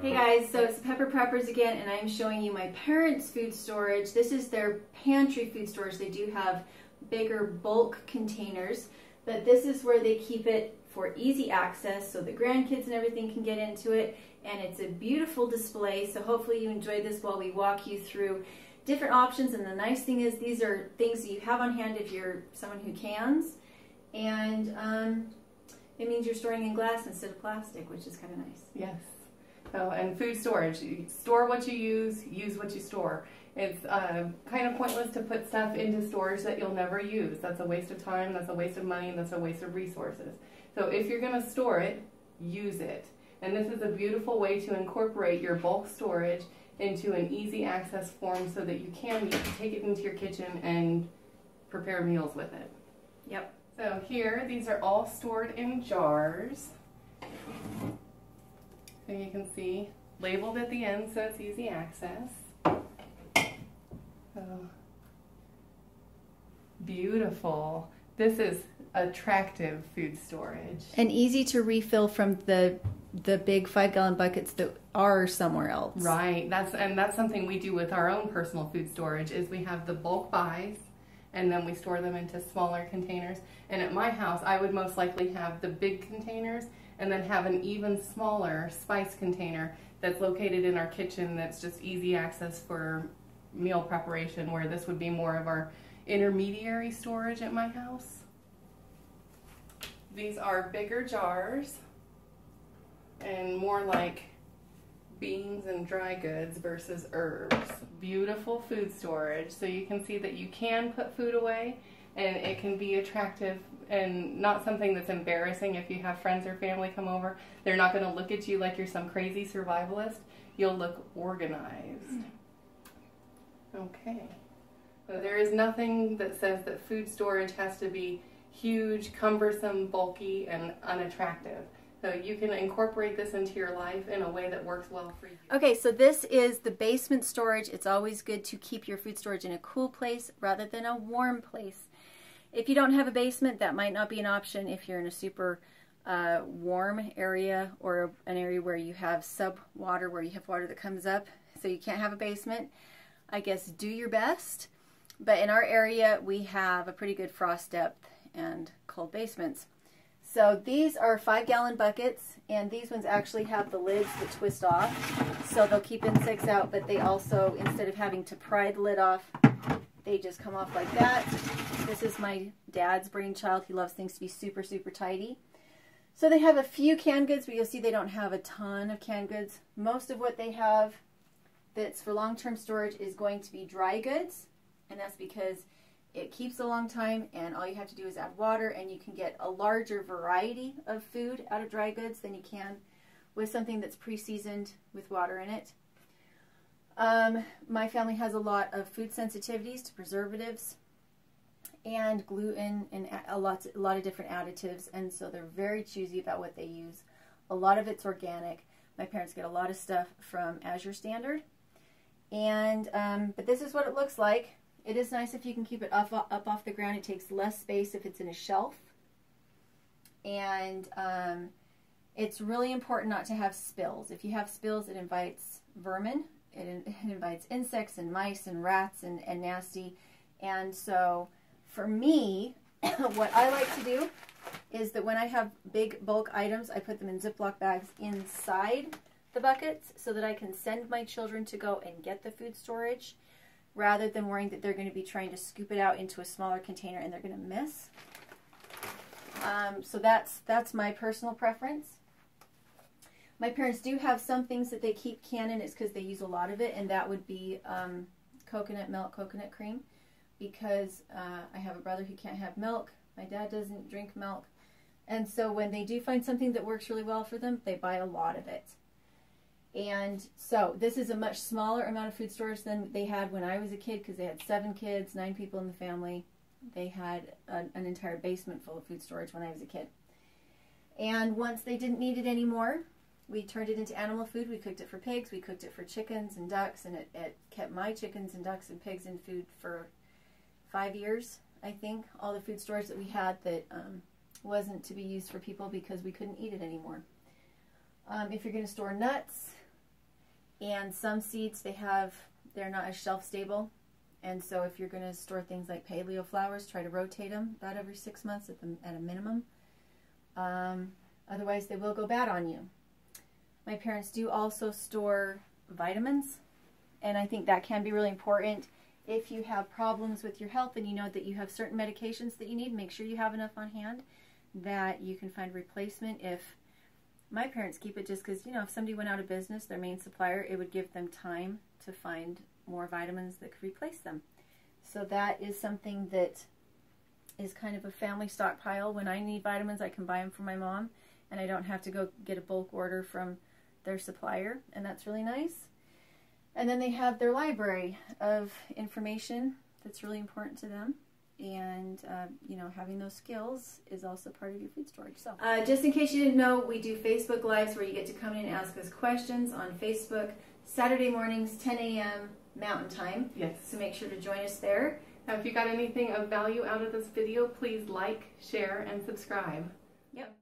Hey guys, so it's the Pepper Preppers again, and I'm showing you my parents' food storage. This is their pantry food storage. They do have bigger bulk containers, but this is where they keep it for easy access so the grandkids and everything can get into it, and it's a beautiful display. So hopefully you enjoy this while we walk you through different options. And the nice thing is these are things that you have on hand if you're someone who cans, and it means you're storing in glass instead of plastic, which is kind of nice. Yes. Oh, and food storage. You store what you use what you store. It's kind of pointless to put stuff into storage that you'll never use. That's a waste of time, that's a waste of money, that's a waste of resources. So if you're going to store it, use it. And this is a beautiful way to incorporate your bulk storage into an easy access form so that you can take it into your kitchen and prepare meals with it. Yep. So here, these are all stored in jars. So you can see, labeled at the end so it's easy access. So, beautiful. This is attractive food storage. And easy to refill from the big 5-gallon buckets that are somewhere else. Right. That's something we do with our own personal food storage, is we have the bulk buys and then we store them into smaller containers. And at my house, I would most likely have the big containers and then have an even smaller spice container that's located in our kitchen that's just easy access for meal preparation, where this would be more of our intermediary storage at my house. These are bigger jars and more like beans and dry goods versus herbs. Beautiful food storage, so you can see that you can put food away and it can be attractive and not something that's embarrassing. If you have friends or family come over, they're not going to look at you like you're some crazy survivalist. You'll look organized. Okay. So there is nothing that says that food storage has to be huge, cumbersome, bulky, and unattractive. So you can incorporate this into your life in a way that works well for you. Okay, so this is the basement storage. It's always good to keep your food storage in a cool place rather than a warm place. If you don't have a basement, that might not be an option if you're in a super warm area or an area where you have sub-water, where you have water that comes up, so you can't have a basement. I guess do your best. But in our area, we have a pretty good frost depth and cold basements. So these are 5-gallon buckets, and these ones actually have the lids that twist off, so they'll keep insects out, but they also, instead of having to pry the lid off, they just come off like that. This is my dad's brainchild. He loves things to be super, super tidy. So they have a few canned goods, but you'll see they don't have a ton of canned goods. Most of what they have that's for long-term storage is going to be dry goods, and that's because it keeps a long time, and all you have to do is add water, and you can get a larger variety of food out of dry goods than you can with something that's pre-seasoned with water in it. My family has a lot of food sensitivities to preservatives and gluten and a lot of different additives, and so they're very choosy about what they use. A lot of it's organic. My parents get a lot of stuff from Azure Standard, and but this is what it looks like. It is nice if you can keep it up off the ground. It takes less space if it's in a shelf. And it's really important not to have spills. If you have spills, it invites vermin. It invites insects and mice and rats and nasty. And so for me, what I like to do is that when I have big bulk items, I put them in Ziploc bags inside the buckets so that I can send my children to go and get the food storage, rather than worrying that they're going to be trying to scoop it out into a smaller container and they're going to miss. So that's my personal preference. My parents do have some things that they keep canned in. It's because they use a lot of it, and that would be coconut milk, coconut cream, because I have a brother who can't have milk. My dad doesn't drink milk. And so when they do find something that works really well for them, they buy a lot of it. And so this is a much smaller amount of food storage than they had when I was a kid, because they had 7 kids, 9 people in the family. They had an entire basement full of food storage when I was a kid. And once they didn't need it anymore, we turned it into animal food. We cooked it for pigs, we cooked it for chickens and ducks, and it kept my chickens and ducks and pigs in food for 5 years, I think. All the food storage that we had that wasn't to be used for people because we couldn't eat it anymore. If you're going to store nuts, And some seeds, they're not as shelf stable. And so if you're going to store things like paleo flowers, try to rotate them about every 6 months at a minimum. Otherwise, they will go bad on you. My parents do also store vitamins, and I think that can be really important. If you have problems with your health and you know that you have certain medications that you need, make sure you have enough on hand that you can find replacement. If my parents keep it just because, you know, if somebody went out of business, their main supplier, it would give them time to find more vitamins that could replace them. So that is something that is kind of a family stockpile. When I need vitamins, I can buy them for my mom, and I don't have to go get a bulk order from their supplier, and that's really nice. And then they have their library of information that's really important to them. And, you know, having those skills is also part of your food storage. So, just in case you didn't know, we do Facebook Lives where you get to come in and ask us questions on Facebook, Saturday mornings, 10 a.m. Mountain Time. Yes. So make sure to join us there. Now, if you got anything of value out of this video, please like, share, and subscribe. Yep.